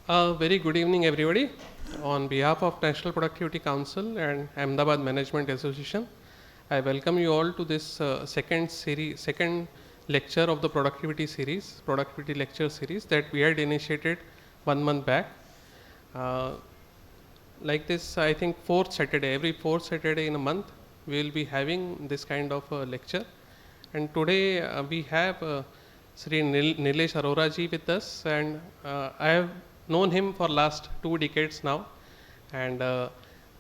Very good evening, everybody. On behalf of National Productivity Council and Ahmedabad Management Association, I welcome you all to this second lecture of the productivity lecture series that we had initiated 1 month back. Uh, like this, I think every fourth Saturday in a month, we will be having this kind of lecture. And today we have Sri Nilesh Arora ji with us, and I have known him for last 2 decades now. And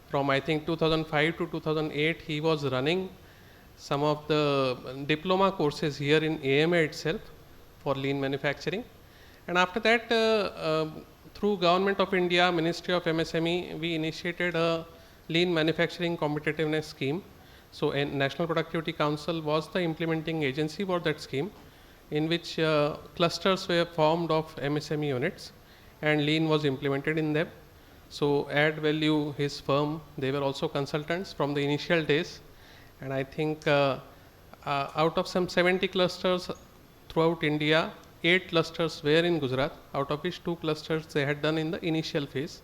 from I think 2005 to 2008, he was running some of the diploma courses here in AMA itself for lean manufacturing. And after that, through Government of India, Ministry of MSME, we initiated a lean manufacturing competitiveness scheme. So National Productivity Council was the implementing agency for that scheme, in which clusters were formed of MSME units and lean was implemented in them. So Add Value, his firm, they were also consultants from the initial days. And I think out of some 70 clusters throughout India, 8 clusters were in Gujarat, out of which 2 clusters they had done in the initial phase.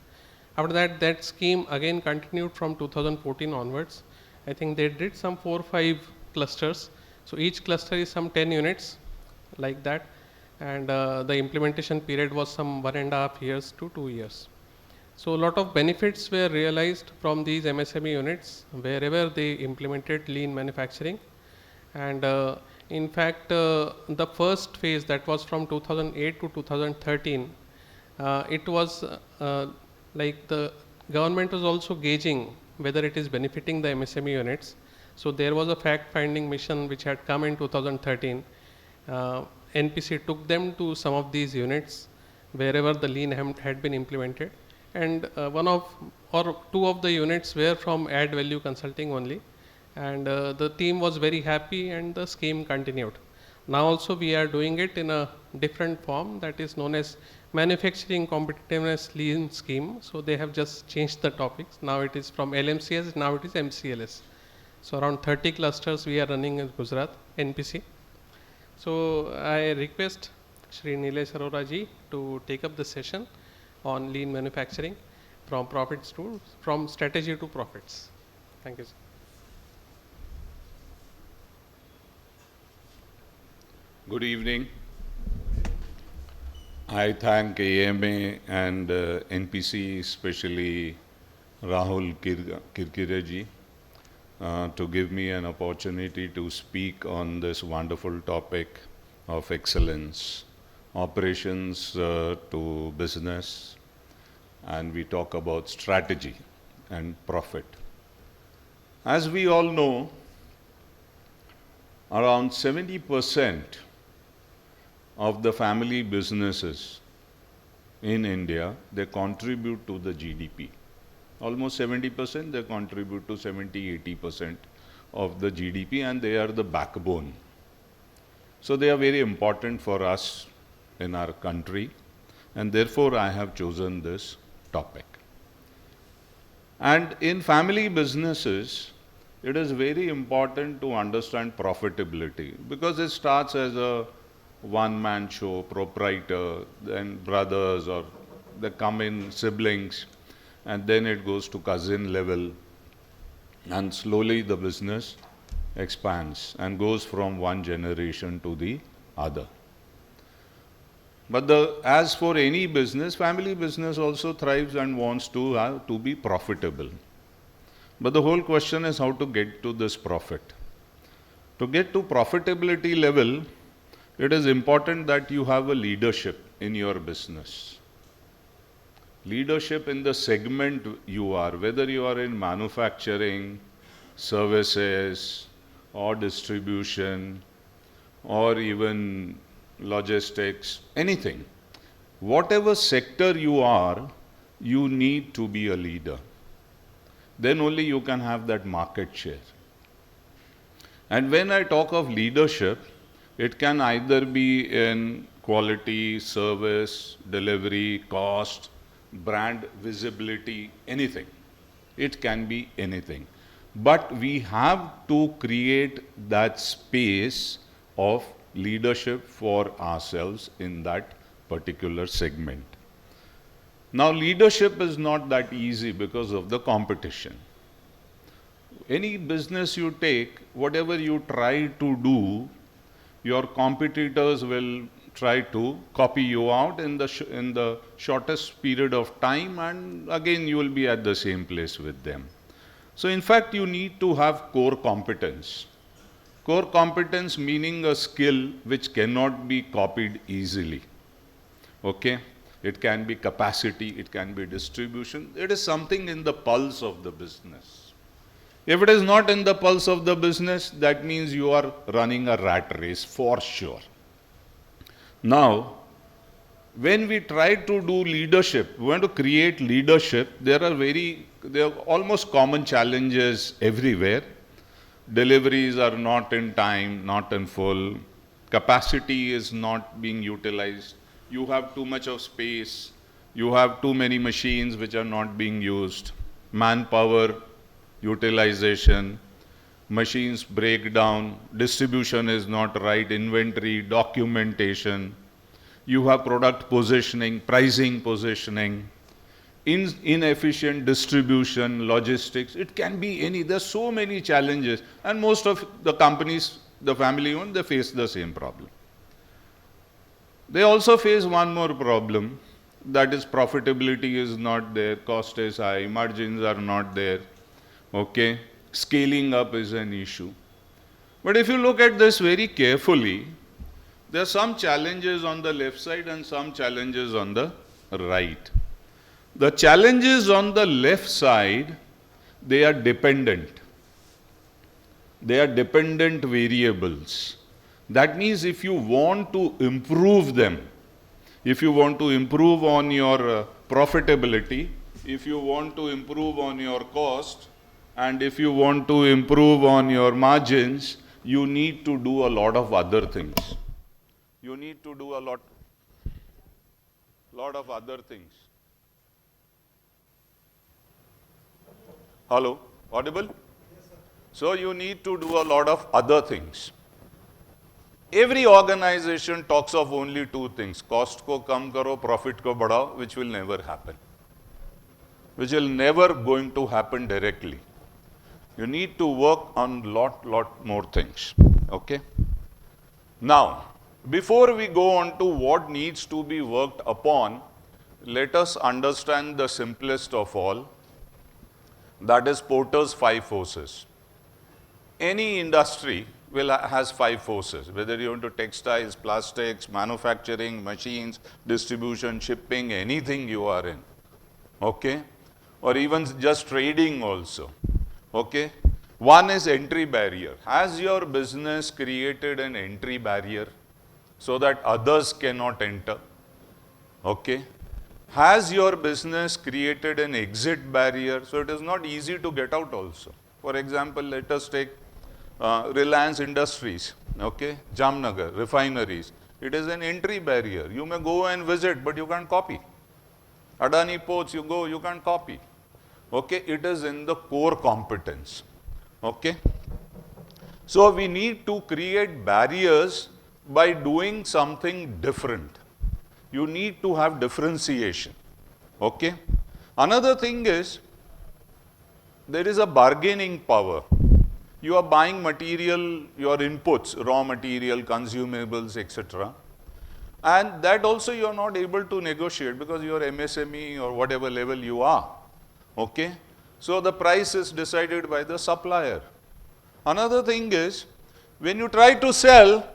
After that, that scheme again continued from 2014 onwards. I think they did some 4 or 5 clusters. So each cluster is some 10 units like that. And the implementation period was some 1.5 years to 2 years. So a lot of benefits were realized from these MSME units wherever they implemented lean manufacturing. And in fact, the first phase, that was from 2008 to 2013, it was like the government was also gauging whether it is benefiting the MSME units. So there was a fact-finding mission which had come in 2013. NPC took them to some of these units wherever the lean had been implemented. And one of or two of the units were from Add Value Consulting only. And the team was very happy and the scheme continued. Now also we are doing it in a different form, that is known as Manufacturing Competitiveness Lean Scheme. So they have just changed the topics. Now it is from LMCS, now it is MCLS. So around 30 clusters we are running in Gujarat, NPC. So I request Shri Nilesh Arora ji to take up the session on lean manufacturing from strategy to profits. Thank you, sir. Good evening. I thank AMA and NPC, especially Rahul Kirkire ji, to give me an opportunity to speak on this wonderful topic of excellence, operations to business, and we talk about strategy and profit. As we all know, around 70% of the family businesses in India, they contribute to the GDP. Almost 70%, they contribute to 70-80% of the GDP, and they are the backbone. So they are very important for us in our country, and therefore I have chosen this topic. And in family businesses, it is very important to understand profitability, because it starts as a one-man show, proprietor, then brothers, or they come in siblings, and then it goes to cousin level, and slowly the business expands and goes from one generation to the other. But as for any business, family business also thrives and wants to be profitable. But the whole question is how to get to this profit. To get to profitability level, it is important that you have a leadership in your business. Leadership in the segment you are, whether you are in manufacturing, services, or distribution, or even logistics, anything. Whatever sector you are, you need to be a leader. Then only you can have that market share. And when I talk of leadership, it can either be in quality, service, delivery, cost, brand visibility, anything. It can be anything. But we have to create that space of leadership for ourselves in that particular segment. Now, leadership is not that easy because of the competition. Any business you take, whatever you try to do, your competitors will try to copy you out in the shortest period of time, and again you will be at the same place with them. So in fact, you need to have core competence. Core competence meaning a skill which cannot be copied easily. Okay? It can be capacity, it can be distribution. It is something in the pulse of the business. If it is not in the pulse of the business, that means you are running a rat race for sure. Now, when we try to do leadership, we want to create leadership, there are almost common challenges everywhere. Deliveries are not in time, not in full. Capacity is not being utilized. You have too much of space. You have too many machines which are not being used. Manpower utilization, machines break down, distribution is not right, inventory, documentation. You have product positioning, pricing positioning, inefficient distribution, logistics. It can be any, there's so many challenges. And most of the companies, the family owned, they face the same problem. They also face one more problem, that is profitability is not there, cost is high, margins are not there. Okay, scaling up is an issue. But if you look at this very carefully, there are some challenges on the left side and some challenges on the right. The challenges on the left side, they are dependent. They are dependent variables. That means if you want to improve them, if you want to improve on your profitability, if you want to improve on your cost, and if you want to improve on your margins, you need to do a lot of other things. You need to do a lot of other things. Hello? Audible? Yes, sir. So you need to do a lot of other things. Every organization talks of only two things. Cost ko kam karo, profit ko badhao, which will never happen. Which will never going to happen directly. You need to work on lot more things. Okay? Now, before we go on to what needs to be worked upon, let us understand the simplest of all, that is Porter's 5 forces. Any industry has 5 forces, whether you want to textiles, plastics, manufacturing, machines, distribution, shipping, anything you are in. Okay? Or even just trading also. Okay? One is entry barrier. Has your business created an entry barrier so that others cannot enter? Okay? Has your business created an exit barrier so it is not easy to get out also? For example, let us take Reliance Industries, okay? Jamnagar, refineries. It is an entry barrier. You may go and visit, but you can't copy. Adani Ports, you go, you can't copy. Okay, it is in the core competence. Okay. So we need to create barriers by doing something different. You need to have differentiation. Okay. Another thing is, there is a bargaining power. You are buying material, your inputs, raw material, consumables, etc. And that also you are not able to negotiate because you are MSME or whatever level you are. Okay? So the price is decided by the supplier. Another thing is, when you try to sell,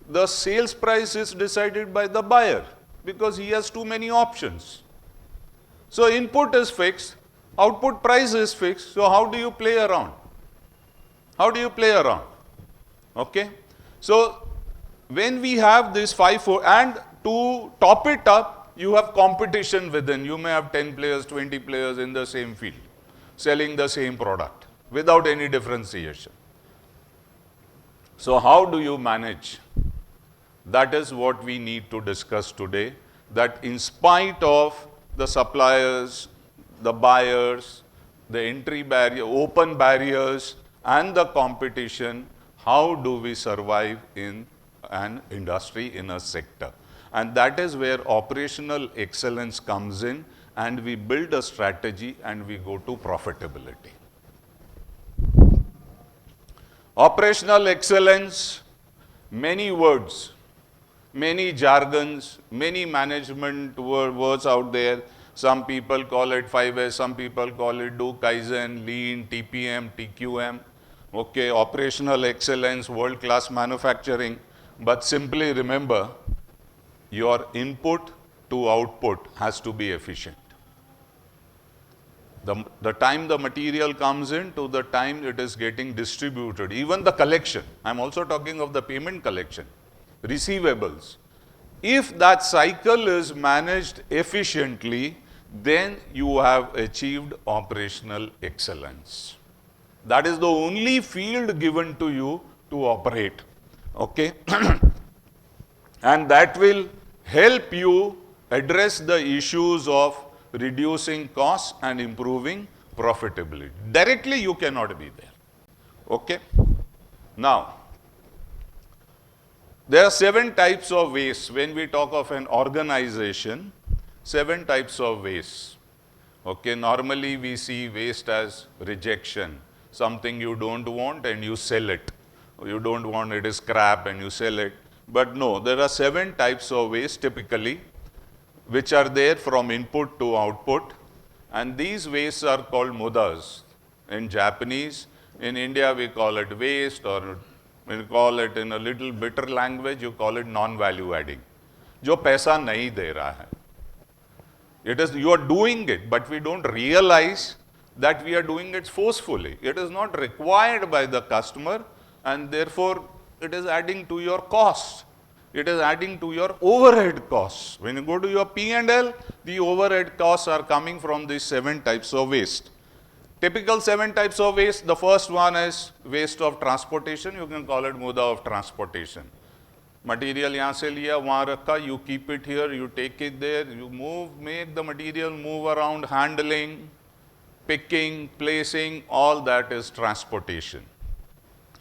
the sales price is decided by the buyer because he has too many options. So input is fixed, output price is fixed, so how do you play around? How do you play around? Okay? So when we have this 5-4, and to top it up, you have competition within. You may have 10 players, 20 players in the same field, selling the same product without any differentiation. So how do you manage? That is what we need to discuss today, that in spite of the suppliers, the buyers, the entry barrier, open barriers, and the competition, how do we survive in an industry, in a sector? And that is where operational excellence comes in, and we build a strategy and we go to profitability. Operational excellence, many words, many jargons, many management words out there. Some people call it 5S, some people call it do Kaizen, Lean, TPM, TQM. Okay, operational excellence, world-class manufacturing. But simply remember, your input to output has to be efficient. The time the material comes in to the time it is getting distributed, even the collection. I'm also talking of the payment collection, receivables. If that cycle is managed efficiently, then you have achieved operational excellence. That is the only field given to you to operate. Okay? And that will help you address the issues of reducing costs and improving profitability. Directly, you cannot be there. Okay? Now, there are 7 types of waste. When we talk of an organization, 7 types of waste. Okay, normally we see waste as rejection, something you don't want and you sell it. You don't want it is scrap and you sell it. But no, there are 7 types of waste typically, which are there from input to output, and these wastes are called mudas in Japanese. In India, we call it waste, or we call it in a little bitter language, you call it non-value adding. जो पैसा नहीं दे रहा है. It is, you are doing it, but we don't realize that we are doing it forcefully. It is not required by the customer, and therefore it is adding to your cost. It is adding to your overhead costs. When you go to your P&L, the overhead costs are coming from these 7 types of waste. Typical 7 types of waste, the first one is waste of transportation. You can call it muda of transportation. Material यहाँ से लिया, वहाँ रखा, you keep it here, you take it there, you move, make the material move around, handling, picking, placing, all that is transportation.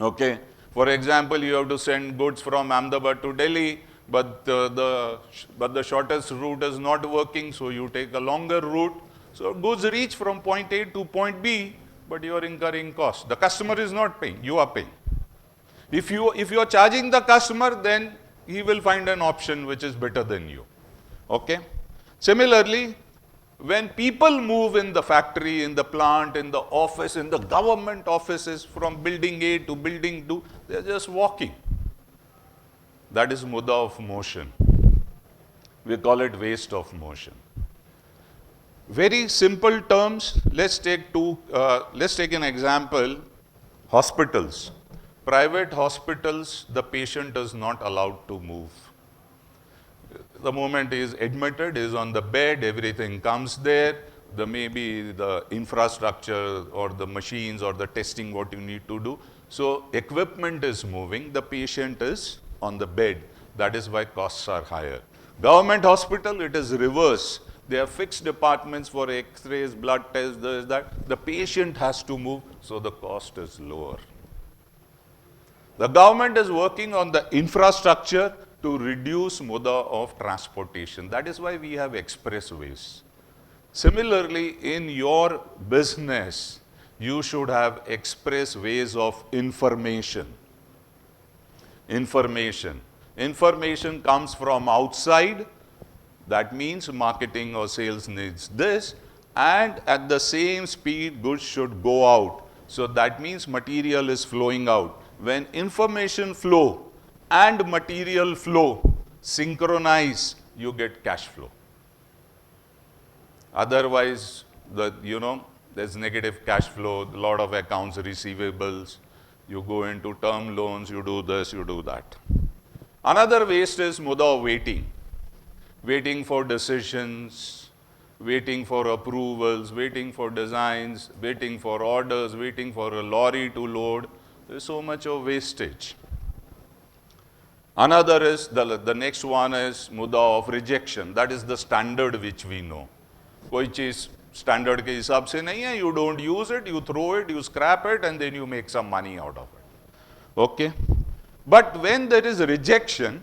Okay. For example, you have to send goods from Ahmedabad to Delhi, but the shortest route is not working, so you take a longer route. So goods reach from point A to point B, but you are incurring cost. The customer is not paying, you are paying. If you are charging the customer, then he will find an option which is better than you. Okay? Similarly, when people move in the factory, in the plant, in the office, in the government offices, from building A to building 2, they are just walking. That is muda of motion. We call it waste of motion. Very simple terms. Let's take an example. Hospitals. Private hospitals, the patient is not allowed to move. The moment he is admitted, he is on the bed, everything comes there. Maybe the infrastructure or the machines or the testing what you need to do. So equipment is moving, the patient is on the bed. That is why costs are higher. Government hospital, it is reverse. They have fixed departments for X-rays, blood tests, this, that. The patient has to move, so the cost is lower. The government is working on the infrastructure to reduce muda of transportation. That is why we have expressways. Similarly, in your business, you should have expressways of information. Information comes from outside. That means marketing or sales needs this, and at the same speed, goods should go out. So that means material is flowing out. When information flow and material flow synchronize, you get cash flow. Otherwise, there's negative cash flow, a lot of accounts receivables, you go into term loans, you do this, you do that. Another waste is muda of waiting. Waiting for decisions, waiting for approvals, waiting for designs, waiting for orders, waiting for a lorry to load. There's so much of wastage. Another is, the next one is muda of rejection. That is the standard which we know. कोई चीज standard के हिसाब से नहीं है, you don't use it, you throw it, you scrap it, and then you make some money out of it. Okay? But when there is rejection,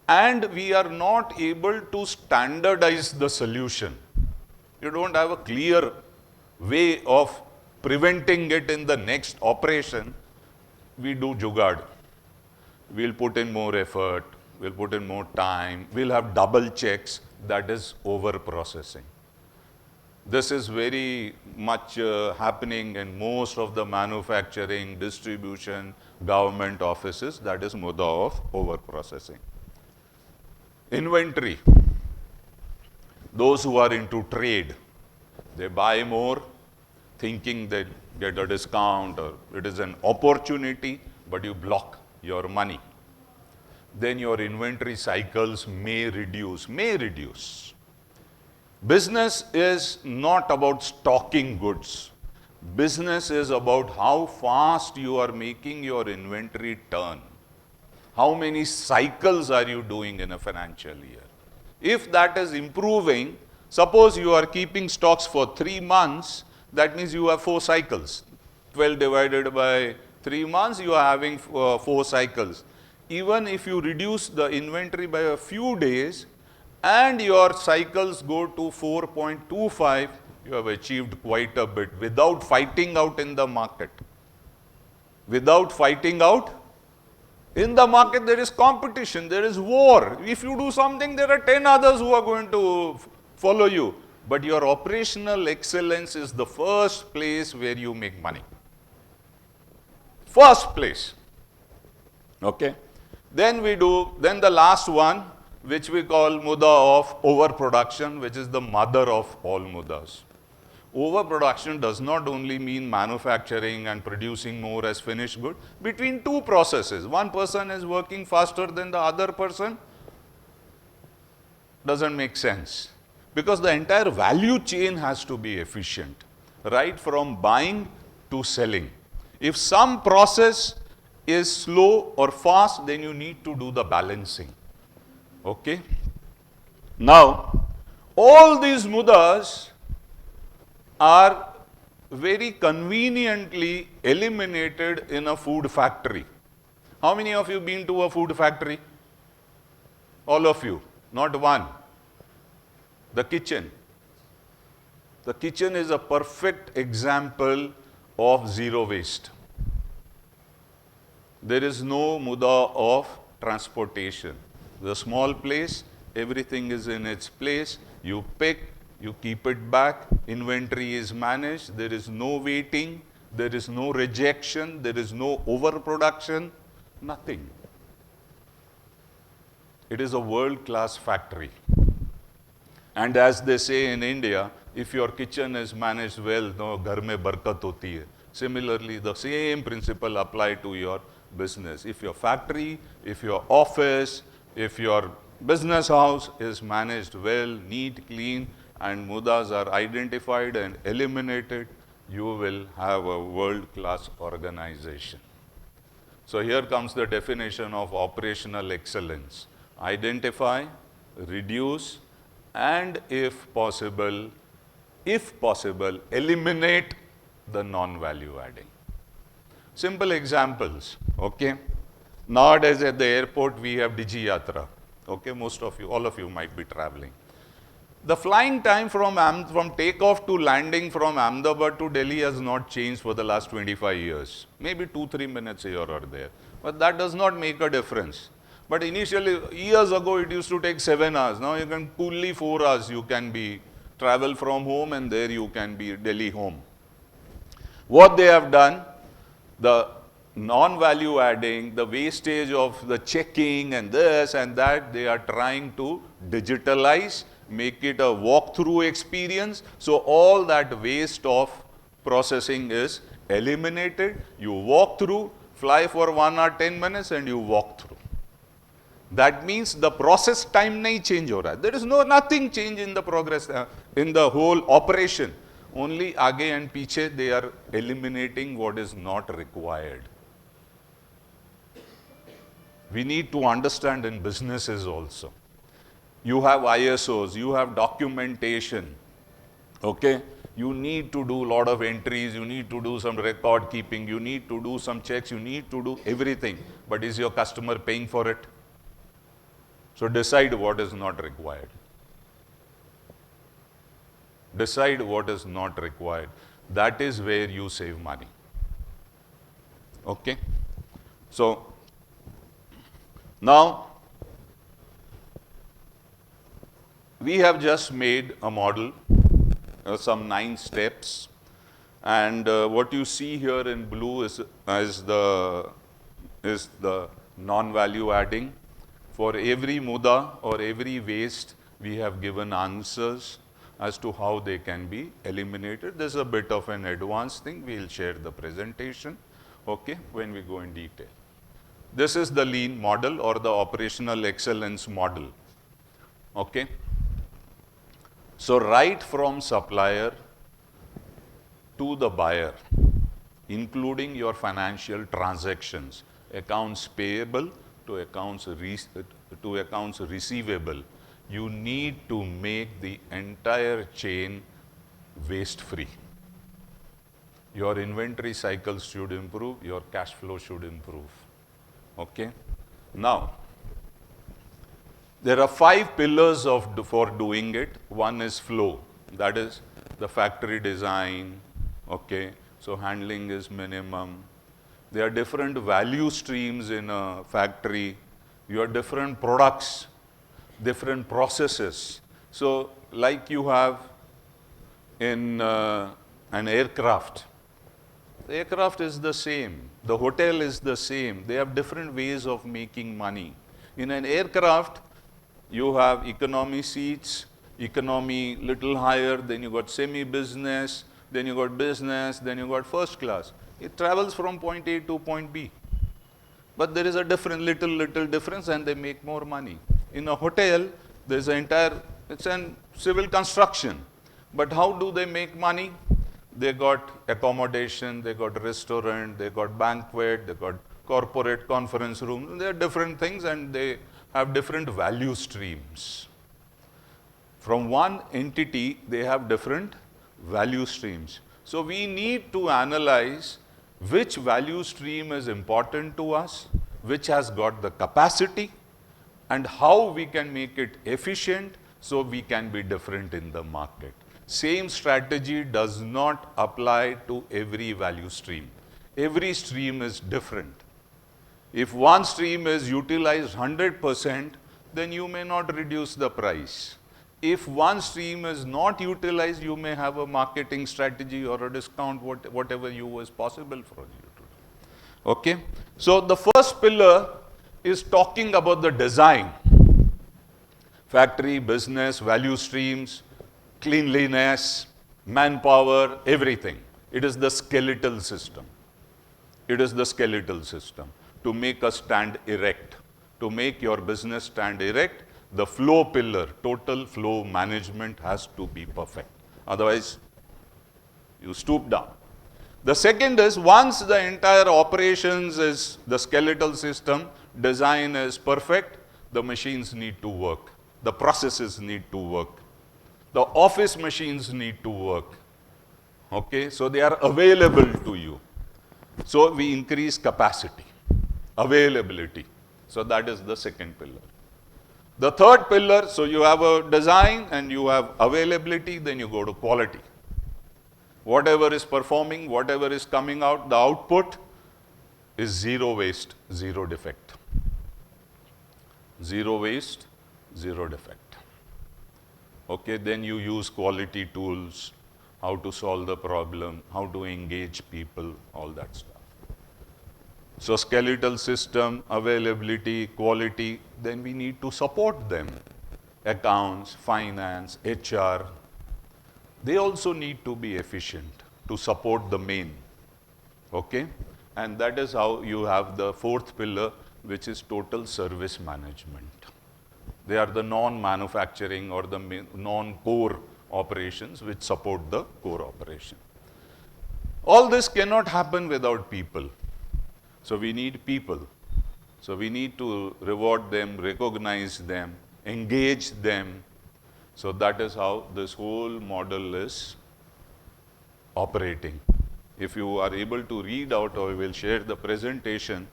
and we are not able to standardize the solution. You don't have a clear way of preventing it in the next operation. We do jugaad. We'll put in more effort, we'll put in more time, we'll have double checks. That is over processing. This is very much happening in most of the manufacturing, distribution, government offices. That is mudda of over processing. Inventory. Those who are into trade, they buy more thinking they get a discount or it is an opportunity, but you block your money. Then your inventory cycles may reduce. Business is not about stocking goods. Business is about how fast you are making your inventory turn. How many cycles are you doing in a financial year? If that is improving, suppose you are keeping stocks for 3 months, that means you have 4 cycles. 12 divided by 3 months, you are having 4 cycles. Even if you reduce the inventory by a few days and your cycles go to 4.25, you have achieved quite a bit without fighting out in the market. Without fighting out in the market, there is competition, there is war. If you do something, there are 10 others who are going to follow you. But your operational excellence is the first place where you make money. First place. Okay. Then the last one, which we call mudda of overproduction, which is the mother of all muddas. Overproduction does not only mean manufacturing and producing more as finished good. Between two processes, one person is working faster than the other person, doesn't make sense. Because the entire value chain has to be efficient, right from buying to selling. If some process is slow or fast, then you need to do the balancing. Okay? Now, all these muddas are very conveniently eliminated in a food factory. How many of you been to a food factory? All of you, not one. The kitchen. The kitchen is a perfect example of zero waste. There is no mudda of transportation. The small place, everything is in its place. You pick, you keep it back, inventory is managed, there is no waiting, there is no rejection, there is no overproduction, nothing. It is a world-class factory. And as they say in India, if your kitchen is managed well, no, ghar mein barkat hoti hai. Similarly, the same principle apply to your business. If your factory, if your office, if your business house is managed well, neat, clean, and muddas are identified and eliminated, you will have a world-class organization. So here comes the definition of operational excellence. Identify, reduce, and if possible, eliminate the non-value adding. Simple examples, okay? Nowadays at the airport, we have Digi Yatra, okay? Most of you, all of you might be traveling. The flying time from takeoff to landing from Ahmedabad to Delhi has not changed for the last 25 years. Maybe 2-3 minutes here or there. But that does not make a difference. But initially, years ago, it used to take 7 hours. Now you can coolly 4 hours, you can be travel from home and there you can be Delhi home. What they have done, the non-value adding, the wastage of the checking and this and that, they are trying to digitalize, make it a walk-through experience. So all that waste of processing is eliminated. You walk through, fly for 1 hour 10 minutes and you walk through. That means the process time nahi change ho raha hai. There is nothing change in the progress, in the whole operation. Only aage and piche they are eliminating what is not required. We need to understand in businesses also. You have ISOs, you have documentation, okay? You need to do a lot of entries, you need to do some record keeping, you need to do some checks, you need to do everything. But is your customer paying for it? So decide what is not required. Decide what is not required. That is where you save money. Okay? So now we have just made a model, some 9 steps, and what you see here in blue is the non-value adding. For every muda or every waste, we have given answers as to how they can be eliminated. This is a bit of an advanced thing. We will share the presentation, okay, when we go in detail. This is the lean model or the operational excellence model, okay. So right from supplier to the buyer, including your financial transactions, accounts payable to accounts receivable, you need to make the entire chain waste free. Your inventory cycles should improve, your cash flow should improve. Okay? Now, there are 5 pillars for doing it. One is flow, that is the factory design, okay? So handling is minimum. There are different value streams in a factory. You have different products, different processes. So like you have in an aircraft, the aircraft is the same, the hotel is the same. They have different ways of making money. In an aircraft, you have economy seats, economy little higher, then you got semi-business, then you got business, then you got first class. It travels from point A to point B. But there is a different, little difference, and they make more money. In a hotel, there's an entire, it's a civil construction. But how do they make money? They got accommodation, they got restaurant, they got banquet, they got corporate conference room. There are different things, and they have different value streams. From one entity, they have different value streams. So we need to analyze which value stream is important to us, which has got the capacity, and how we can make it efficient so we can be different in the market. Same strategy does not apply to every value stream. Every stream is different. If one stream is utilized 100%, then you may not reduce the price. If one stream is not utilized, you may have a marketing strategy or a discount, whatever is possible for you to do. Okay? So the first pillar is talking about the design. Factory, business, value streams, cleanliness, manpower, everything. It is the skeletal system. It is the skeletal system to make us stand erect. To make your business stand erect, the flow pillar, total flow management has to be perfect. Otherwise, you stoop down. The second is, once the entire operations is the skeletal system, design is perfect, the machines need to work. The processes need to work. The office machines need to work. Okay, so they are available to you. So we increase capacity, availability. So that is the second pillar. The third pillar, so you have a design and you have availability, then you go to quality. Whatever is performing, whatever is coming out, the output is zero waste, zero defect. Zero waste, zero defect. Okay, then you use quality tools, how to solve the problem, how to engage people, all that stuff. So skeletal system, availability, quality, then we need to support them. Accounts, finance, HR, they also need to be efficient to support the main. Okay? And that is how you have the fourth pillar, which is total service management. They are the non-manufacturing or the non-core operations which support the core operation. All this cannot happen without people. So we need people. So we need to reward them, recognize them, engage them. So that is how this whole model is operating. If you are able to read out, or we will share the presentation,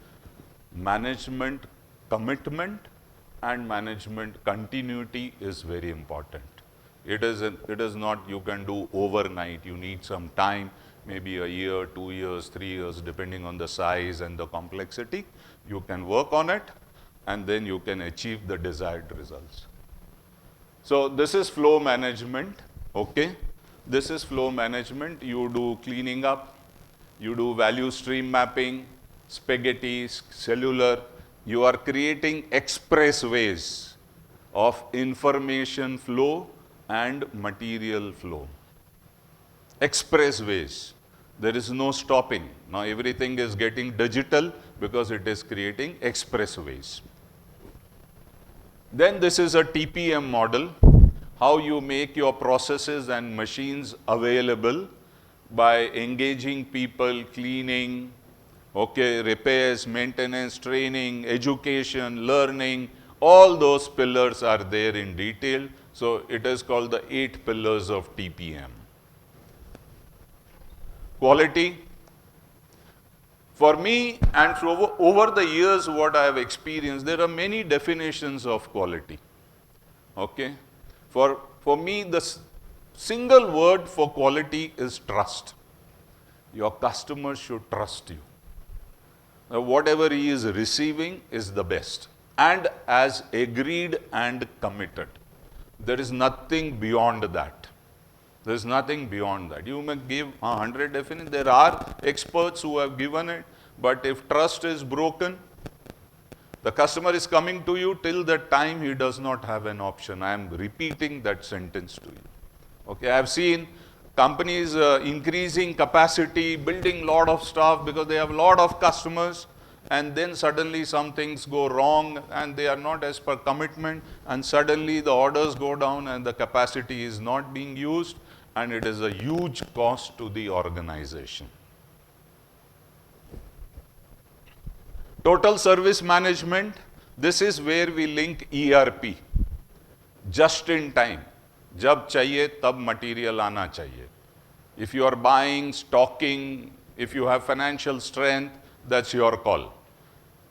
management commitment, and management continuity is very important. It is not you can do overnight. You need some time, maybe a year, 2 years, 3 years, depending on the size and the complexity. You can work on it, and then you can achieve the desired results. So this is flow management, okay? This is flow management. You do cleaning up, you do value stream mapping, spaghetti, cellular. You are creating expressways of information flow and material flow. Expressways. There is no stopping. Now everything is getting digital because it is creating expressways. Then this is a TPM model, how you make your processes and machines available by engaging people, cleaning, okay, repairs, maintenance, training, education, learning, all those pillars are there in detail. So it is called the 8 pillars of TPM. Quality. For me, and over the years what I have experienced, there are many definitions of quality. Okay? For me, the single word for quality is trust. Your customer should trust you. Now, whatever he is receiving is the best and as agreed and committed. There is nothing beyond that. There is nothing beyond that. You may give 100 definitions. There are experts who have given it, but if trust is broken, the customer is coming to you till the time he does not have an option. I am repeating that sentence to you. Okay, I have seen companies increasing capacity, building lot of stuff because they have a lot of customers, and then suddenly some things go wrong and they are not as per commitment, and suddenly the orders go down and the capacity is not being used, and it is a huge cost to the organization. Total service management, this is where we link ERP, just in time. जब चाहिए तब material आना चाहिए. If you are buying, stocking, if you have financial strength, that's your call.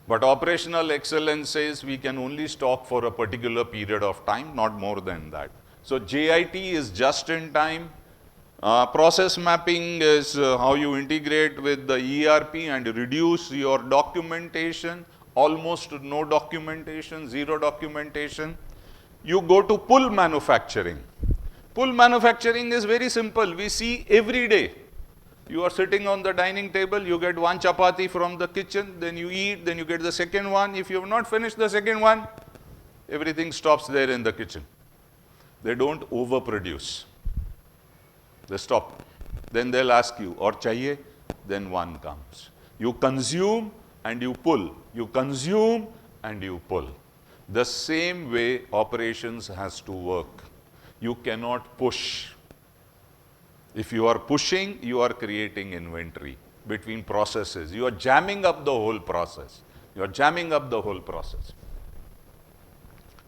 But operational excellence says we can only stock for a particular period of time, not more than that. So JIT is just in time. Process mapping is how you integrate with the ERP and reduce your documentation, almost no documentation, zero documentation. You go to pull manufacturing. Pull manufacturing is very simple. We see every day. You are sitting on the dining table, you get one chapati from the kitchen, then you eat, then you get the second one. If you have not finished the second one, everything stops there in the kitchen. They don't overproduce. They stop. Then they'll ask you, or chahiye? Then one comes. You consume and you pull. You consume and you pull. The same way operations has to work. You cannot push. If you are pushing, you are creating inventory between processes. You are jamming up the whole process. You are jamming up the whole process.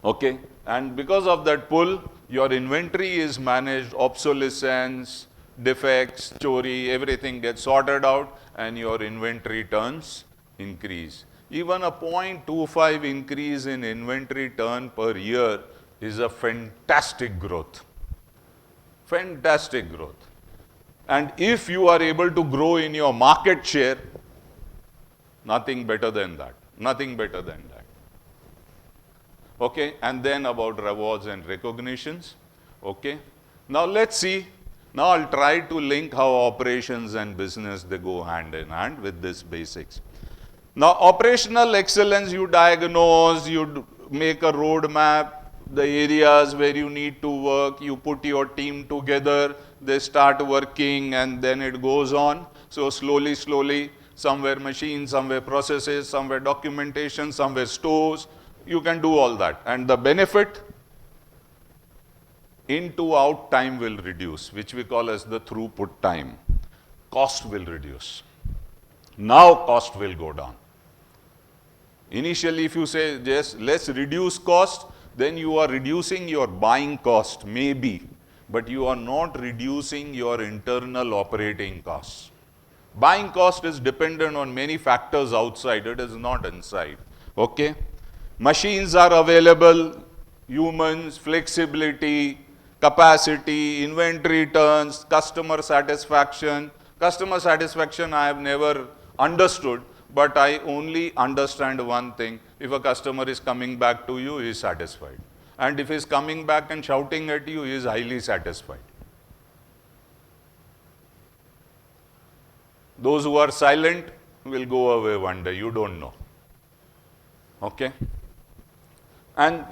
Okay? And because of that pull, your inventory is managed, obsolescence, defects, chori, everything gets sorted out, and your inventory turns increase. Even a 0.25 increase in inventory turn per year is a fantastic growth. Fantastic growth. And if you are able to grow in your market share, nothing better than that. Nothing better than that. Okay, and then about rewards and recognitions. Okay, now let's see. Now I'll try to link how operations and business, they go hand in hand with this basics. Now operational excellence, you diagnose, you make a roadmap, the areas where you need to work, you put your team together, they start working, and then it goes on. So slowly, slowly, somewhere machines, somewhere processes, somewhere documentation, somewhere stores, you can do all that. And the benefit, in to out time will reduce, which we call as the throughput time. Cost will reduce. Now cost will go down. Initially, if you say, yes, let's reduce cost, then you are reducing your buying cost, maybe, but you are not reducing your internal operating costs. Buying cost is dependent on many factors outside, it is not inside. Okay? Machines are available, humans, flexibility, capacity, inventory turns, customer satisfaction. Customer satisfaction I have never understood, but I only understand one thing. If a customer is coming back to you, he is satisfied. And if he is coming back and shouting at you, he is highly satisfied. Those who are silent will go away one day, you don't know. Okay? And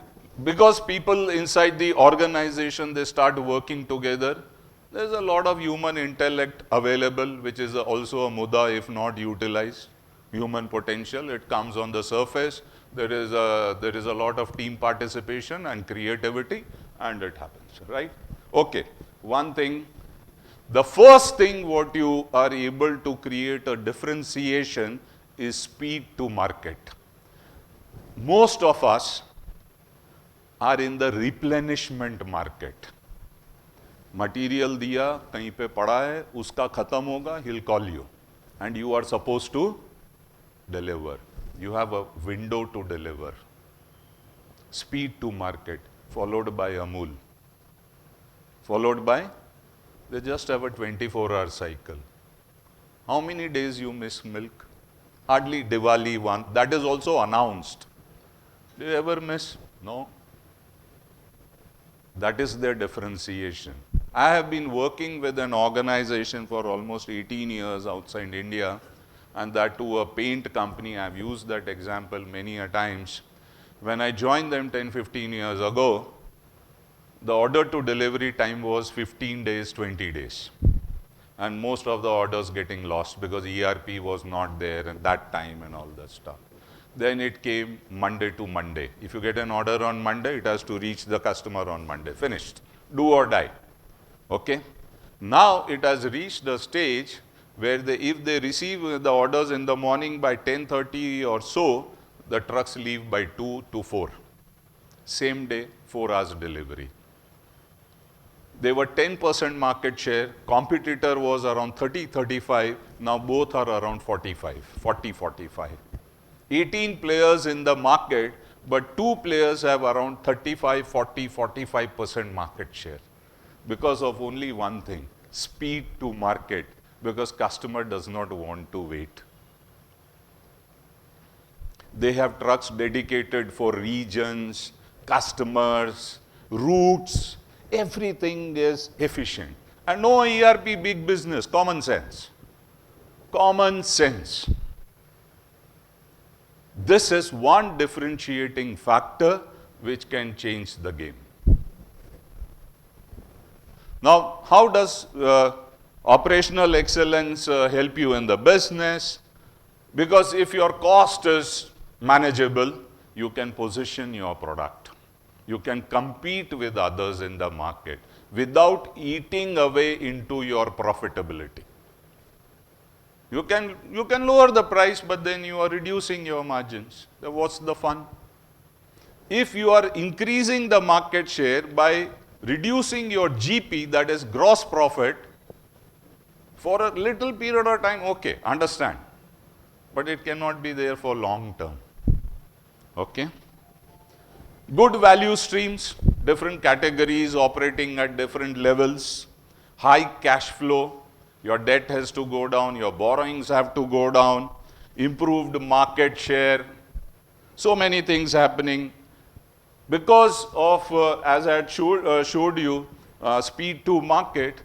because people inside the organization, they start working together, there's a lot of human intellect available, which is also a muda if not utilized. Human potential, it comes on the surface. There is a lot of team participation and creativity, and it happens, right? Okay, one thing. The first thing what you are able to create a differentiation is speed to market. Most of us are in the replenishment market. Material दिया कहीं पे पड़ा है, उसका खत्म होगा, he'll call you, and you are supposed to deliver. You have a window to deliver. Speed to market, followed by Amul, followed by, they just have a 24-hour cycle. How many days you miss milk? Hardly. Diwali one, that is also announced. Do you ever miss? No. That is their differentiation. I have been working with an organization for almost 18 years outside India, and that to a paint company. I have used that example many a times. When I joined them 10-15 years ago, the order to delivery time was 15 days, 20 days. And most of the orders getting lost because ERP was not there at that time and all that stuff. Then it came Monday to Monday. If you get an order on Monday, it has to reach the customer on Monday. Finished. Do or die. Okay? Now it has reached a stage where if they receive the orders in the morning by 10:30 or so, the trucks leave by 2 to 4. Same day, 4 hours delivery. They were 10% market share. Competitor was around 30-35. Now both are around 40-45. 18 players in the market, but 2 players have around 35-45% market share because of only one thing, speed to market, because customer does not want to wait. They have trucks dedicated for regions, customers, routes, everything is efficient. And no ERP, big business, common sense. Common sense. This is one differentiating factor which can change the game. Now, how does operational excellence help you in the business? Because if your cost is manageable, you can position your product. You can compete with others in the market without eating away into your profitability. You can lower the price, but then you are reducing your margins. So what's the fun? If you are increasing the market share by reducing your GP, that is gross profit, for a little period of time, okay, understand. But it cannot be there for long term. Okay? Good value streams, different categories operating at different levels, high cash flow. Your debt has to go down, your borrowings have to go down, improved market share, so many things happening. Because of, as I had showed you, speed to market,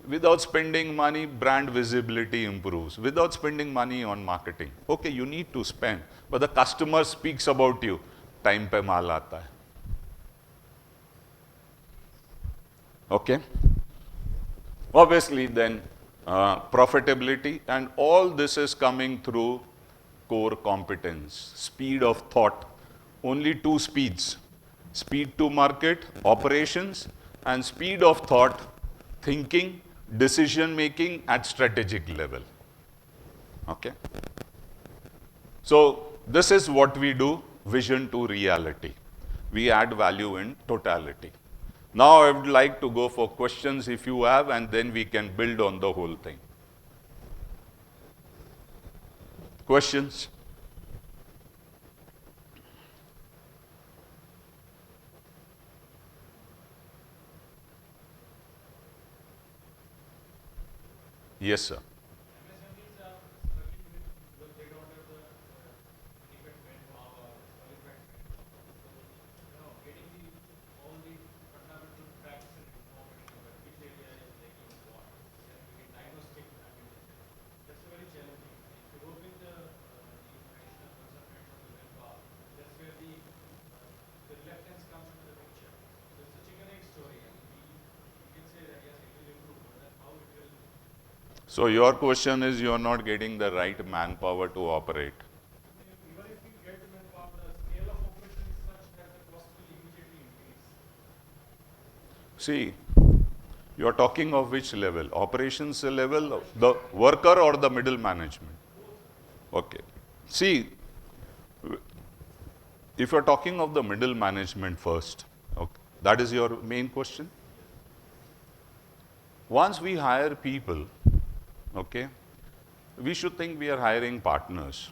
without spending money, brand visibility improves. Without spending money on marketing. Okay, you need to spend, but the customer speaks about you. Time pe maal aata hai. Okay? Obviously, then, profitability, and all this is coming through core competence, speed of thought. Only 2 speeds, speed to market, operations, and speed of thought, thinking, decision making at strategic level. Okay? So this is what we do, vision to reality. We add value in totality. Now I would like to go for questions if you have, and then we can build on the whole thing. Questions? Yes, sir. So your question is you are not getting the right manpower to operate. See, you are talking of which level? Operations level, the worker or the middle management? Okay. See, if you are talking of the middle management first, okay, that is your main question. Once we hire people, okay, we should think we are hiring partners,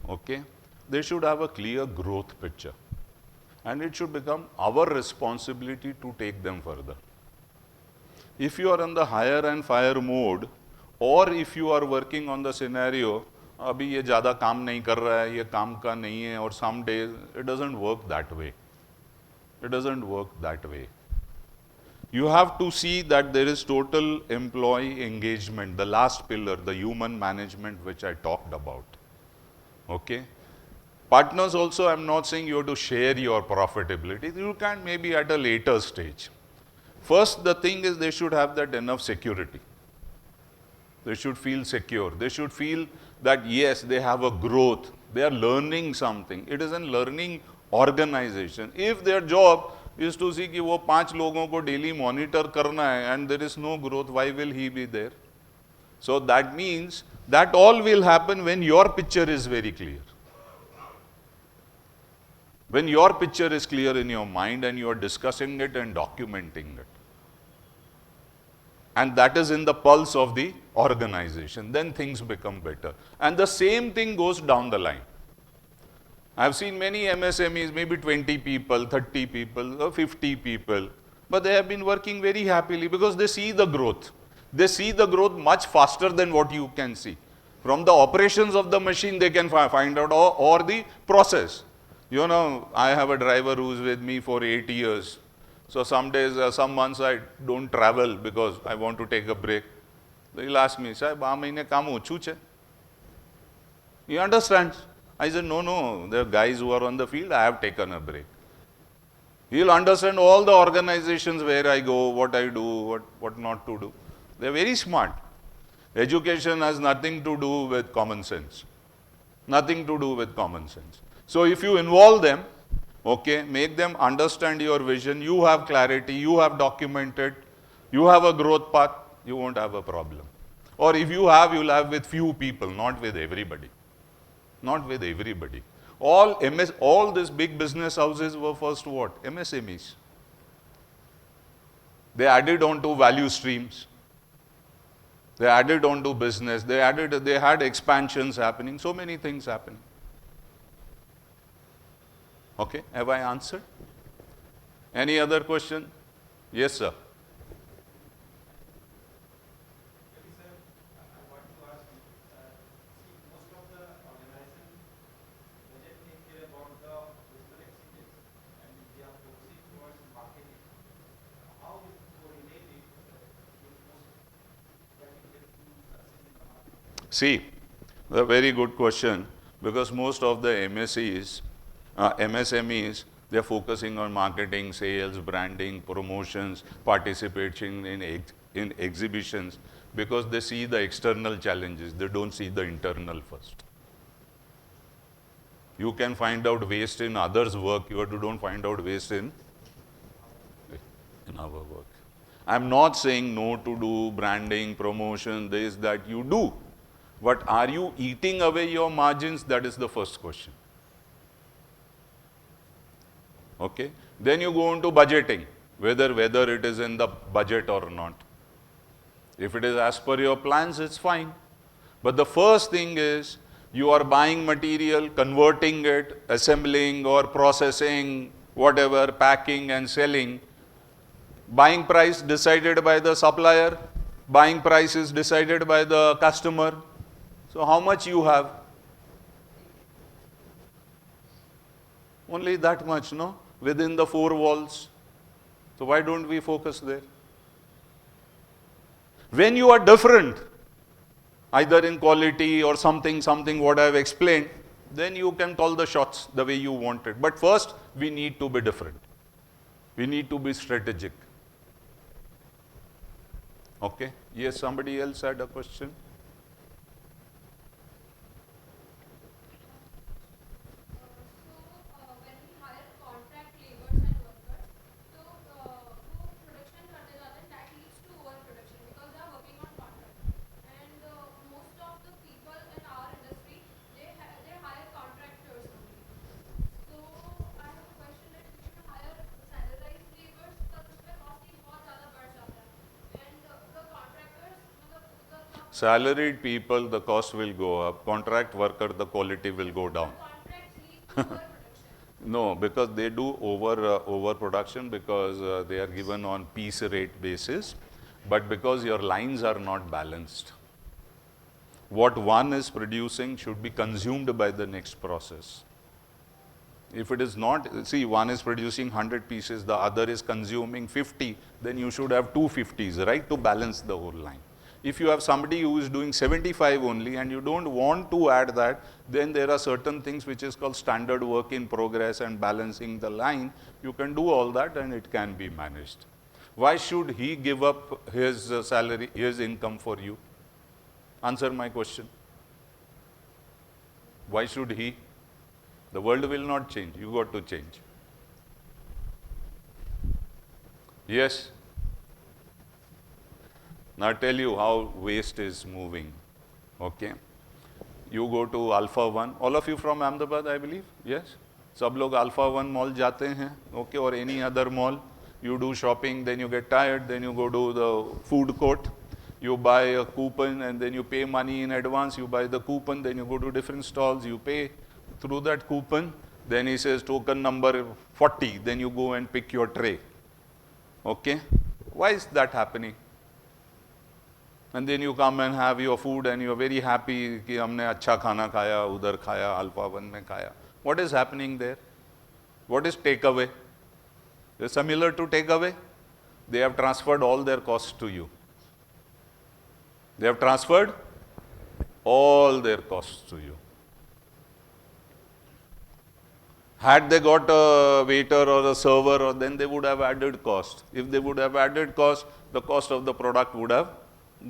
okay. They should have a clear growth picture, and it should become our responsibility to take them further. If you are in the hire and fire mode, or if you are working on the scenario, अभी ये ज़्यादा काम नहीं कर रहा है, ये काम का नहीं है, और some days it doesn't work that way. It doesn't work that way. You have to see that there is total employee engagement, the last pillar, the human management which I talked about. Okay. Partners also, I'm not saying you have to share your profitability. You can maybe at a later stage. First, the thing is they should have that enough security. They should feel secure. They should feel that yes, they have a growth. They are learning something. It is a learning organization. If their job is to see कि वो 5 लोगों को daily monitor करना है and there is no growth, why will he be there? So that means that all will happen when your picture is very clear. When your picture is clear in your mind and you are discussing it and documenting it. And that is in the pulse of the organization, then things become better. And the same thing goes down the line. I have seen many MSMEs, maybe 20 people, 30 people, or 50 people, but they have been working very happily because they see the growth. They see the growth much faster than what you can see. From the operations of the machine, they can find out, or the process. You know, I have a driver who is with me for 8 years. So some days, some months I don't travel because I want to take a break. He'll ask me, "Sahib, આ મહિને કામ ઓછું છે?" He understands. I said, no, the guys who are on the field, I have taken a break. He'll understand all the organizations where I go, what I do, what not to do. They're very smart. Education has nothing to do with common sense. Nothing to do with common sense. So if you involve them, okay, make them understand your vision, you have clarity, you have documented, you have a growth path, you won't have a problem. Or if you have, you'll have with few people, not with everybody. Not with everybody. All these big business houses were first what? MSMEs. They added on to value streams. They added on to business. They had expansions happening, so many things happening. Okay, have I answered? Any other question? Yes, sir. See, a very good question, because most of the MSMEs, they are focusing on marketing, sales, branding, promotions, participating in exhibitions, because they see the external challenges, they don't see the internal first. You can find out waste in others' work, you don't find out waste in our work. I'm not saying no to do branding, promotion, this, that, you do. But are you eating away your margins? That is the first question. Okay. Then you go into budgeting, whether it is in the budget or not. If it is as per your plans, it's fine. But the first thing is, you are buying material, converting it, assembling or processing, whatever, packing and selling. Buying price decided by the supplier, Buying price is decided by the customer. So how much you have? Only that much, no? Within the four walls. So why don't we focus there? When you are different, either in quality or something what I have explained, then you can call the shots the way you want it. But first, we need to be different. We need to be strategic. Okay? Yes, somebody else had a question? When we hire contract laborers and workers, so वो production करते जाते हैं, that leads to overproduction because they are working on contract. And most of the people in our industry, they hire contractors only. So I have a question that we should hire salarized laborers, तब उसमें cost ही बहुत ज़्यादा बढ़ जाता है. And the contractors, मतलब the Salaried people, the cost will go up. Contract worker, the quality will go down. contracts lead to overproduction. No, because they do overproduction because they are given on piece rate basis, but because your lines are not balanced. What one is producing should be consumed by the next process. If it is not, see, one is producing 100 pieces, the other is consuming 50, then you should have 250s, right, to balance the whole line. If you have somebody who is doing 75 only and you don't want to add that, then there are certain things which is called standard work in progress and balancing the line. You can do all that and it can be managed. Why should he give up his salary, his income for you? Answer my question. Why should he? The world will not change. You got to change. Yes? Now I tell you how waste is moving. Okay? You go to Alpha 1. All of you from Ahmedabad, I believe? Yes? सब लोग Alpha 1 mall जाते हैं. Okay? Or any other mall. You do shopping, then you get tired, then you go to the food court. You buy a coupon and then you pay money in advance. You buy the coupon, then you go to different stalls. You pay through that coupon. Then he says token number 40. Then you go and pick your tray. Okay? Why is that happening? And then you come and have your food and you are very happy कि हमने अच्छा खाना खाया, उधर खाया, Alpha 1 में खाया. What is happening there? What is takeaway? It's similar to takeaway. They have transferred all their costs to you. They have transferred all their costs to you. Had they got a waiter or a server, or then they would have added cost. If they would have added cost, the cost of the product would have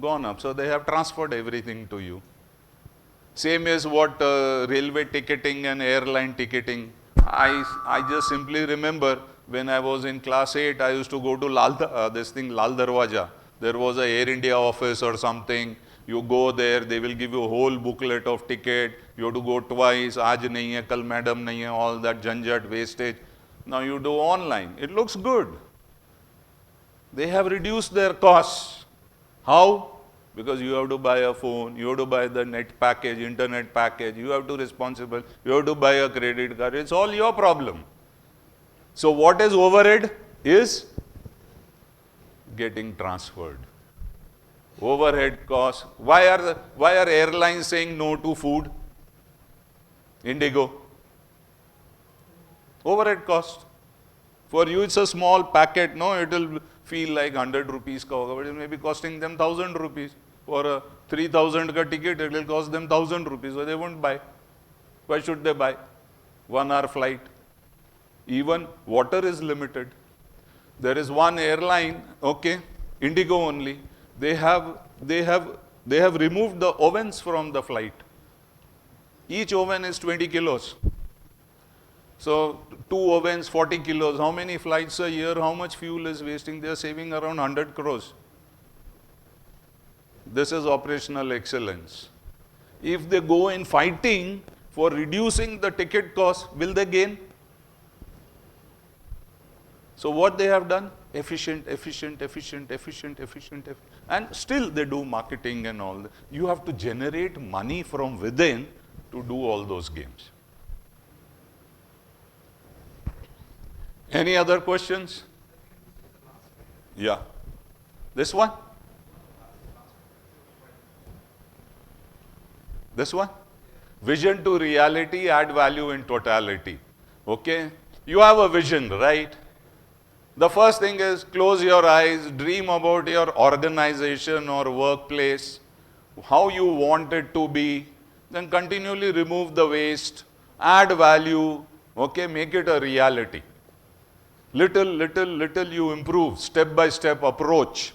gone up. So they have transferred everything to you. Same as what railway ticketing and airline ticketing. I just simply remember when I was in class 8, I used to go to Lal Darwaja. There was a Air India office or something. You go there, they will give you a whole booklet of ticket. You have to go twice. Aaj nahi hai, kal madam nahi hai, all that janjat, wastage. Now you do online. It looks good. They have reduced their costs. How? Because you have to buy a phone, you have to buy the net package, internet package, you have to be responsible, you have to buy a credit card. It's all your problem. So what is overhead is getting transferred. Overhead costs. Why are airlines saying no to food? Indigo. Overhead cost. For you it's a small packet, no? It will feel like 100 rupees ka hoga, but it may be costing them 1000 rupees. For a 3000 ka ticket, it will cost them 1000 rupees, so they won't buy. Why should they buy? 1 hour flight. Even water is limited. There is one airline, okay, Indigo only. They have removed the ovens from the flight. Each oven is 20 kilos. So 2 ovens, 40 kilos. How many flights a year? How much fuel is wasting? They are saving around 100 crores. This is operational excellence. If they go in fighting for reducing the ticket cost, will they gain? So what they have done? Efficient. And still they do marketing and all. You have to generate money from within to do all those games. Any other questions? Yeah. This one? This one? Vision to reality, add value in totality. Okay? You have a vision, right? The first thing is close your eyes, dream about your organization or workplace, how you want it to be, then continually remove the waste, add value, okay, make it a reality. Little you improve, step by step approach,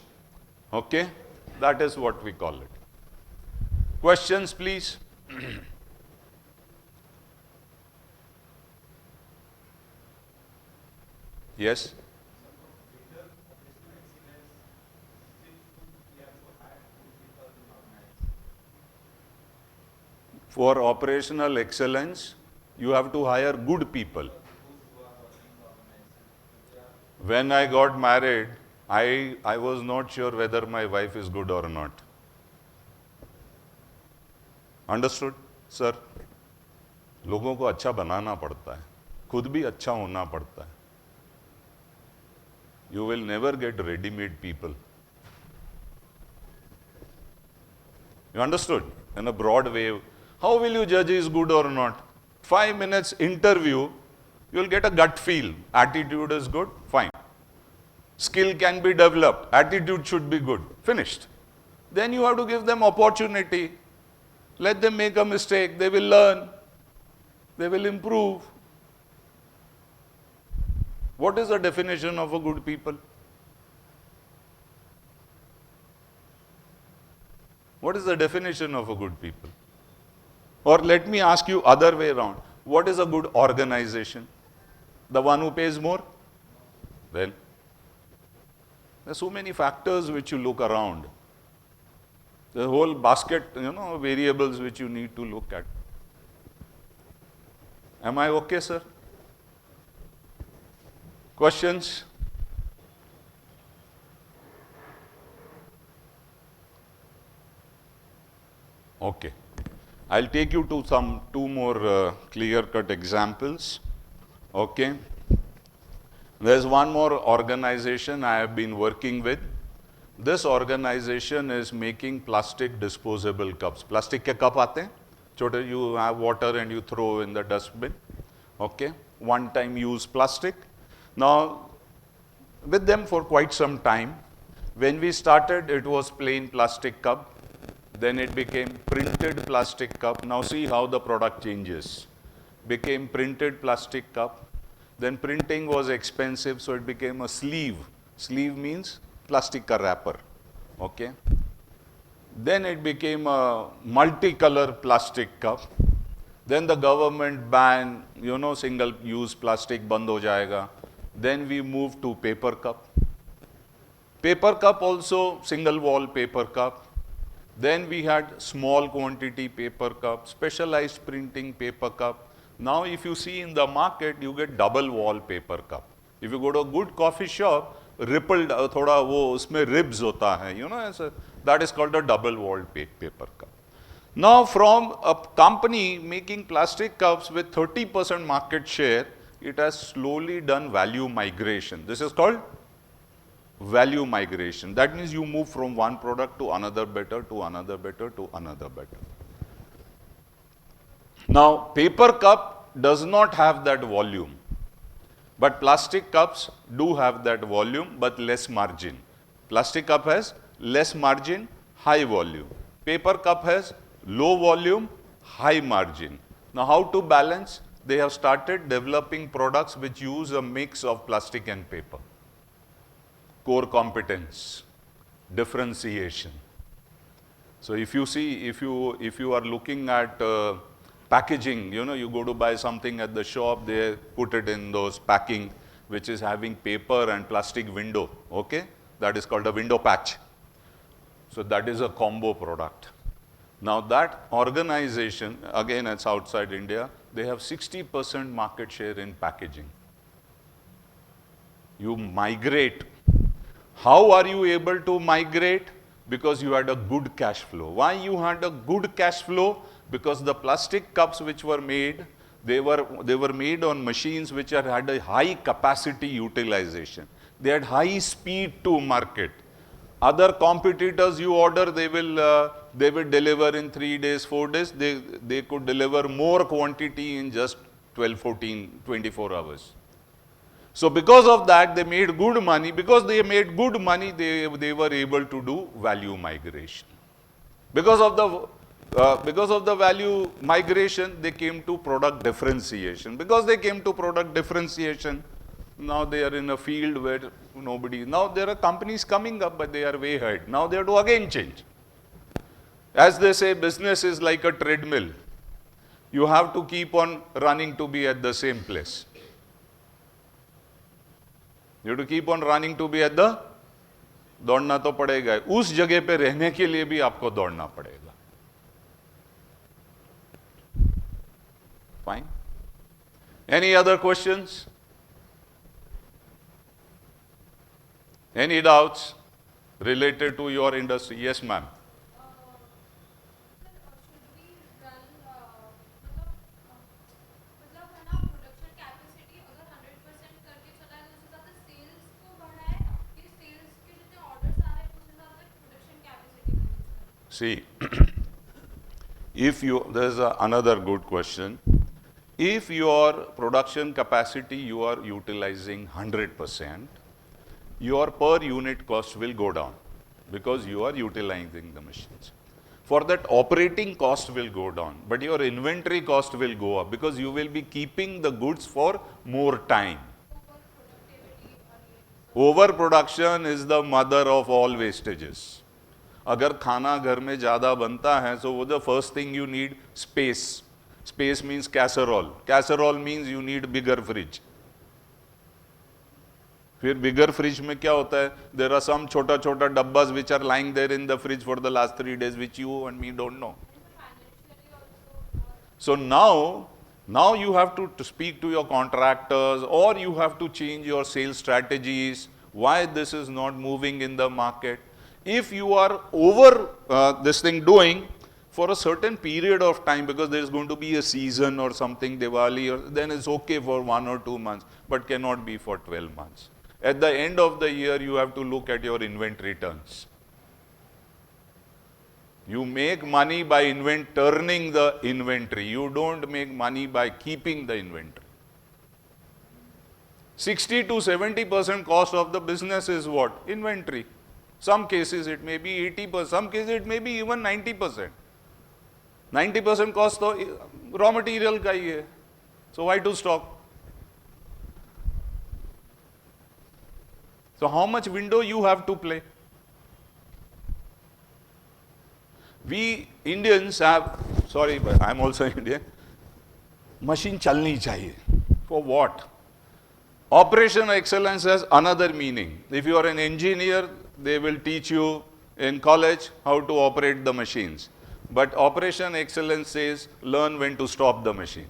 okay? That is what we call it. Questions, please? Yes? For operational excellence, you have to hire good people. When I got married, I was not sure whether my wife is good or not. Understood, sir? लोगों को अच्छा बनाना पड़ता है, खुद भी अच्छा होना पड़ता है. You will never get ready-made people. You understood? In a broad way. How will you judge is good or not? 5 minutes interview, you will get a gut feel. Attitude is good, fine. Skill can be developed, attitude should be good, finished. Then you have to give them opportunity. Let them make a mistake, they will learn, they will improve. What is the definition of a good people? What is the definition of a good people? Or let me ask you other way around. What is a good organization? The one who pays more? Then there are so many factors which you look around. The whole basket, variables which you need to look at. Am I okay, sir? Questions? Okay. I'll take you to two more clear-cut examples. Okay. There's one more organization I have been working with. This organization is making plastic disposable cups. Plastic ke cup aate hain? Chote, you have water and you throw in the dustbin. Okay. One-time use plastic. Now, with them for quite some time. When we started, it was plain plastic cup. Then it became printed plastic cup. Now see how the product changes. Became printed plastic cup. Then printing was expensive, so it became a sleeve. Sleeve means plastic ka wrapper. Okay. Then it became a multicolor plastic cup. Then the government banned, single-use plastic band ho jayega. Then we moved to paper cup. Paper cup also single wall paper cup. Then we had small quantity paper cup, specialized printing paper cup. Now if you see in the market, you get double wall paper cup. If you go to a good coffee shop, rippled, thoda wo usme ribs hota hai, that is called a double wall paper cup. Now from a company making plastic cups with 30% market share, it has slowly done value migration. This is called value migration. That means you move from one product to another better, to another better, to another better. Now, paper cup does not have that volume, but plastic cups do have that volume, but less margin. Plastic cup has less margin, high volume. Paper cup has low volume, high margin. Now, how to balance? They have started developing products which use a mix of plastic and paper. Core competence, differentiation. So if you see, if you are looking at packaging, you go to buy something at the shop, they put it in those packing which is having paper and plastic window, okay? That is called a window patch. So that is a combo product. Now that organization, again it's outside India, they have 60% market share in packaging. You migrate. How are you able to migrate? Because you had a good cash flow. Why you had a good cash flow? Because the plastic cups which were made, they were made on machines which had a high capacity utilization. They had high speed to market. Other competitors you order, they will deliver in 3 days, 4 days. They could deliver more quantity in just 12, 14, 24 hours. So because of that, they made good money. Because they made good money, they were able to do value migration. Because of the value migration, they came to product differentiation. Because they came to product differentiation, now they are in a field where nobody, now there are companies coming up, but they are way ahead. Now they have to again change. As they say, business is like a treadmill. You have to keep on running to be at the same place. You have to keep on running to be at the, दौड़ना तो पड़ेगा, उस जगह पे रहने के लिए भी आपको दौड़ना पड़ेगा. Fine. Any other questions? Any doubts related to your industry? Yes, ma'am. See, if you, there's another good question. If your production capacity you are utilizing 100%, your per unit cost will go down because you are utilizing the machines. For that, operating cost will go down, but your inventory cost will go up because you will be keeping the goods for more time. Overproduction is the mother of all wastages. अगर खाना घर में ज़्यादा बनता है, so the first thing you need space. Space means casserole. Casserole means you need bigger fridge. फिर bigger fridge में क्या होता है? There are some छोटा छोटा डब्बाs which are lying there in the fridge for the last 3 days, which you and me don't know. So now you have to speak to your contractors, or you have to change your sales strategies. Why this is not moving in the market? If you are over this thing doing for a certain period of time, because there is going to be a season or something, Diwali, or then it's okay for 1 or 2 months, but cannot be for 12 months. At the end of the year, you have to look at your inventory turns. You make money by turning the inventory. You don't make money by keeping the inventory. 60 to 70% cost of the business is what? Inventory. Some cases it may be 80%, some cases it may be even 90%. 90% cost तो raw material का ही है. So why to stock? So how much window you have to play? We Indians have, sorry, but I'm also Indian. Machine चलनी चाहिए. For what? Operation excellence has another meaning. If you are an engineer, they will teach you in college how to operate the machines. But operation excellence says learn when to stop the machine.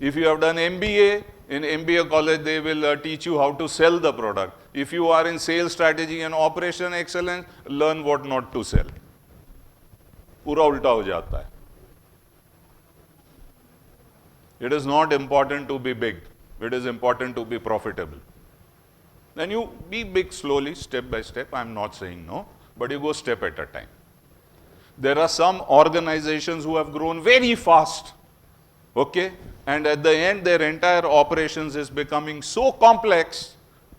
If you have done MBA, in MBA college they will teach you how to sell the product. If you are in sales strategy and operation excellence, learn what not to sell. पूरा उल्टा हो जाता है. It is not important to be big. It is important to be profitable. Then you be big slowly, step by step. I'm not saying no, but you go step at a time. There are some organizations who have grown very fast, okay? And at the end, their entire operations is becoming so complex,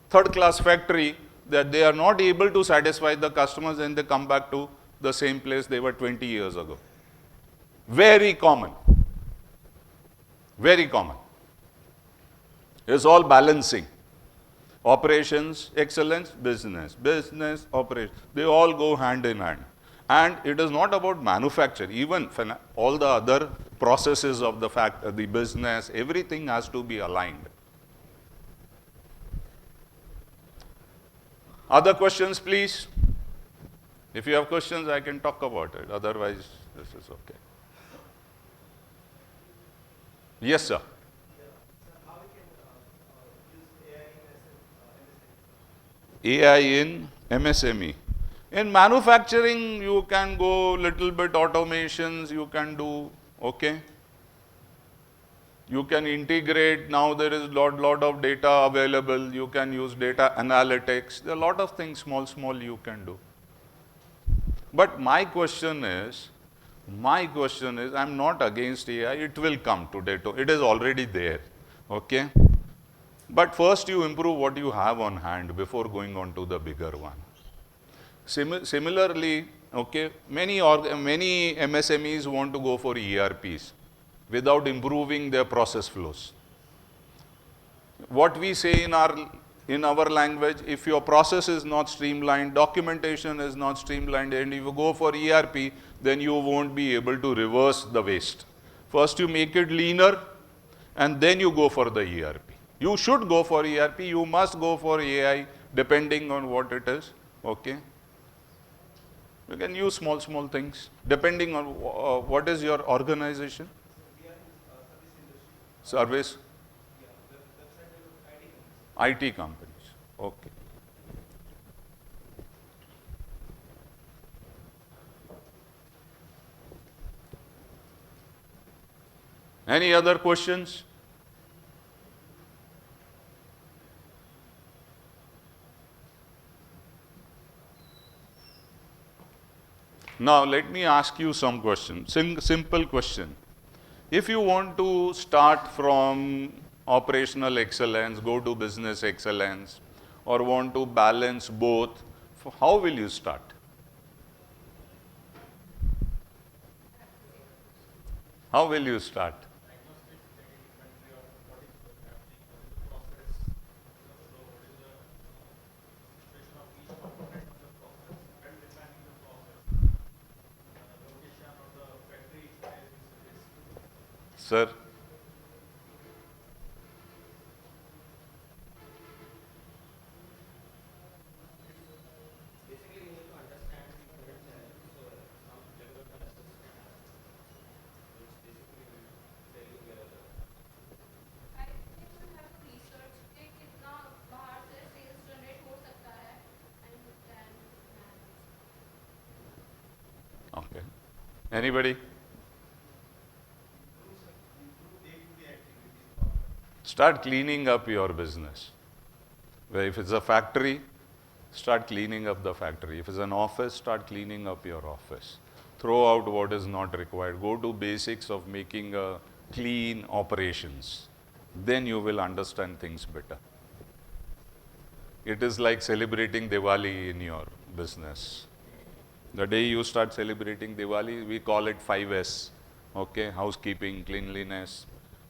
third-class factory, that they are not able to satisfy the customers and they come back to the same place they were 20 years ago. Very common. Very common. It's all balancing. Operations, excellence, business. Business, operations. They all go hand in hand. And it is not about manufacture. Even all the other processes of the business, everything has to be aligned. Other questions, please? If you have questions, I can talk about it. Otherwise, this is okay. Yes, sir. AI in MSME. In manufacturing, you can go little bit automations, you can do, okay. You can integrate, now there is lot of data available, you can use data analytics, there are a lot of things small you can do. But my question is, I'm not against AI, it will come today, it is already there, okay? But first you improve what you have on hand before going on to the bigger one. Similarly, okay, many MSMEs want to go for ERPs without improving their process flows. What we say in our language, if your process is not streamlined, documentation is not streamlined, and if you go for ERP, then you won't be able to reverse the waste. First you make it leaner, and then you go for the ERP. You should go for ERP, you must go for AI, depending on what it is, okay? You can use small things, depending on what is your organization? Service? IT companies, okay. Any other questions? Now let me ask you some question, simple question. If you want to start from operational excellence, go to business excellence, or want to balance both, how will you start? How will you start? Sir? I think we have to research कि कितना बाहर से sales generate हो सकता है and then manage. Okay. Anybody? Start cleaning up your business. Where if it's a factory, start cleaning up the factory. If it's an office, start cleaning up your office. Throw out what is not required. Go to basics of making a clean operations. Then you will understand things better. It is like celebrating Diwali in your business. The day you start celebrating Diwali, we call it 5S, okay? Housekeeping, cleanliness.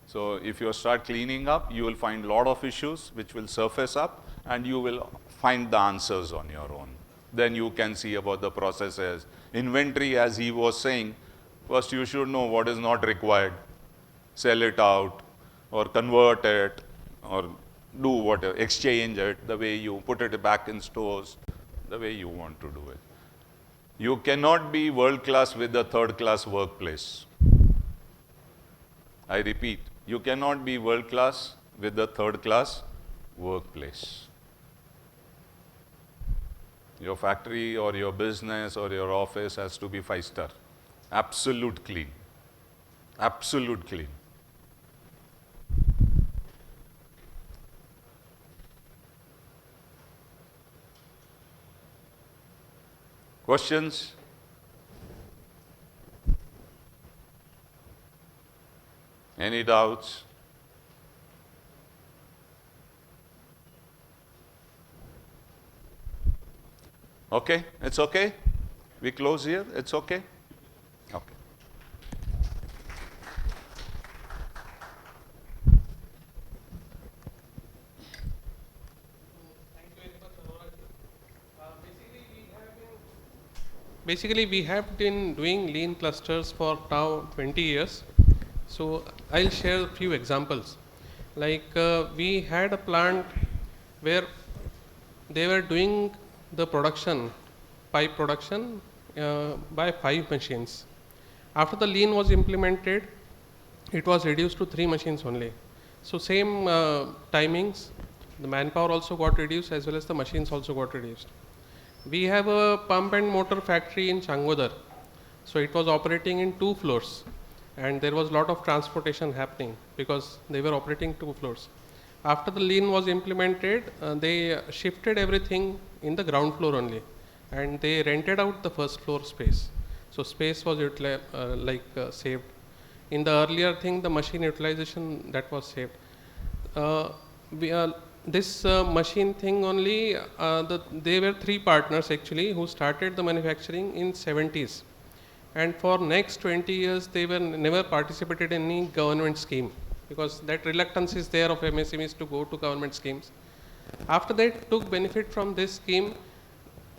So if you start cleaning up, you will find a lot of issues which will surface up, and you will find the answers on your own. Then you can see about the processes. Inventory, as he was saying, first you should know what is not required. Sell it out, or convert it, or do whatever, exchange it, the way you put it back in stores, the way you want to do it. You cannot be world class with a third class workplace. I repeat, you cannot be world class with a third class workplace. Your factory or your business or your office has to be 5-star. Absolute clean. Absolute clean. Questions? Any doubts? Okay, it's okay? We close here, it's okay? Okay. Basically, we have been doing lean clusters for now 20 years. So I'll share a few examples. Like we had a plant where they were doing the production, pipe production by 5 machines. After the lean was implemented, it was reduced to 3 machines only. So same timings, the manpower also got reduced as well as the machines also got reduced. We have a pump and motor factory in Changodar. So it was operating in 2 floors. and there was a lot of transportation happening because they were operating 2 floors. After the lean was implemented, they shifted everything in the ground floor only, and they rented out the first floor space. So space was saved. In the earlier thing, the machine utilization that was saved. We this machine thing only, they were 3 partners actually who started the manufacturing in 70s, and for next 20 years they were never participated in any government scheme, because that reluctance is there of MSMEs to go to government schemes. After they took benefit from this scheme,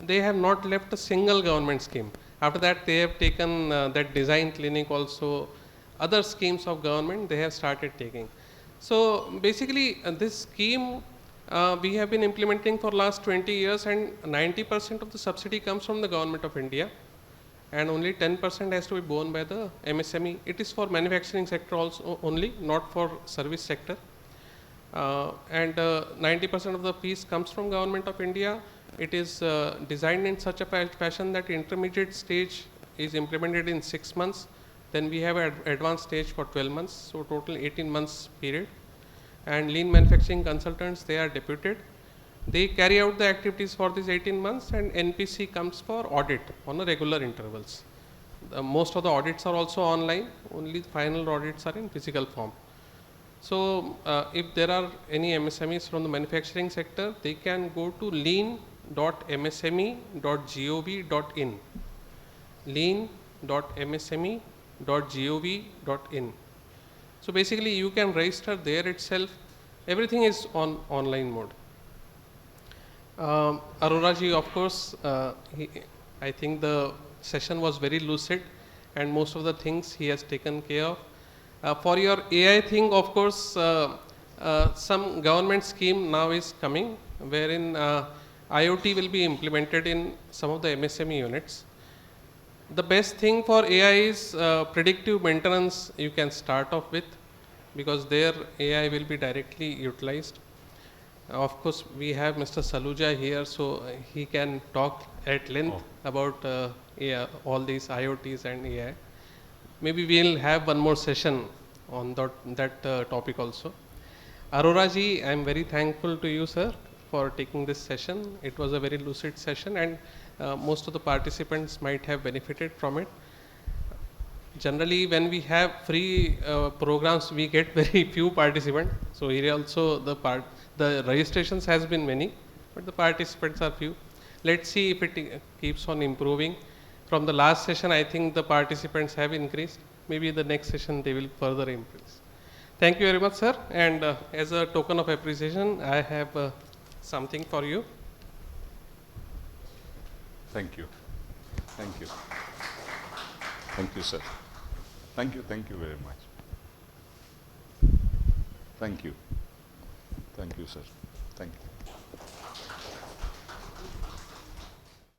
they have not left a single government scheme. After that, they have taken that design clinic also, other schemes of government they have started taking. So basically, this scheme we have been implementing for last 20 years, and 90% of the subsidy comes from the government of India, and only 10% has to be borne by the MSME. It is for manufacturing sector also only, not for service sector. And 90% of the piece comes from government of India. It is designed in such a fashion that intermediate stage is implemented in 6 months. Then we have an advanced stage for 12 months, so total 18 months period. And lean manufacturing consultants, they are deputed. They carry out the activities for these 18 months, and NPC comes for audit on a regular intervals. Most of the audits are also online, only the final audits are in physical form. So if there are any MSMEs from the manufacturing sector, they can go to lean.msme.gov.in, lean.msme.gov.in. So basically you can register there itself. Everything is on online mode. Arora ji, of course, I think the session was very lucid, and most of the things he has taken care of. For your AI thing, of course, some government scheme now is coming, wherein IoT will be implemented in some of the MSME units. The best thing for AI is predictive maintenance you can start off with, because there AI will be directly utilized. Of course, we have Mr. Saluja here, so he can talk at length about AI, all these IoTs and AI. Maybe we'll have one more session on that topic also. Arora ji, I am very thankful to you, sir, for taking this session. It was a very lucid session, and most of the participants might have benefited from it. Generally, when we have free programs, we get very few participants. So here also the registrations has been many, but the participants are few. Let's see if it keeps on improving. From the last session, I think the participants have increased. Maybe the next session they will further increase. Thank you very much, sir. And as a token of appreciation, I have something for you. Thank you. Thank you. Thank you, sir. Thank you very much. Thank you. Thank you, sir. Thank you.